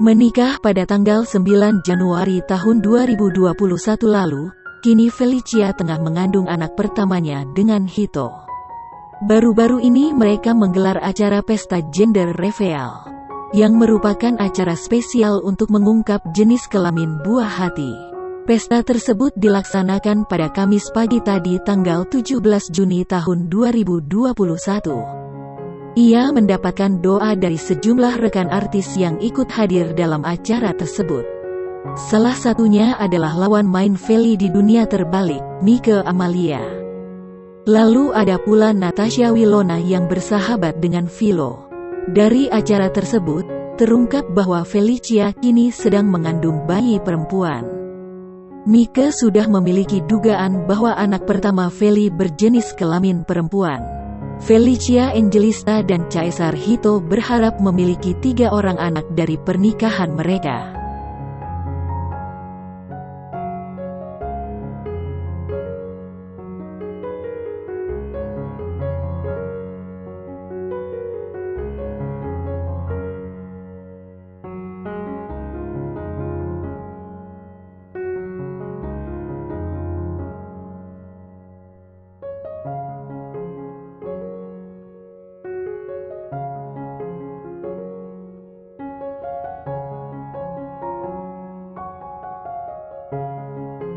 Menikah pada tanggal 9 Januari tahun 2021 lalu, kini Felicia tengah mengandung anak pertamanya dengan Hito. Baru-baru ini mereka menggelar acara pesta gender reveal, yang merupakan acara spesial untuk mengungkap jenis kelamin buah hati. Pesta tersebut dilaksanakan pada Kamis pagi tadi tanggal 17 Juni tahun 2021. Ia mendapatkan doa dari sejumlah rekan artis yang ikut hadir dalam acara tersebut. Salah satunya adalah lawan main Feli di Dunia Terbalik, Mike Amalia. Lalu ada pula Natasha Wilona yang bersahabat dengan Philo. Dari acara tersebut, terungkap bahwa Felicia kini sedang mengandung bayi perempuan. Mike sudah memiliki dugaan bahwa anak pertama Feli berjenis kelamin perempuan. Felicia Angelista dan Caesar Hito berharap memiliki 3 orang anak dari pernikahan mereka.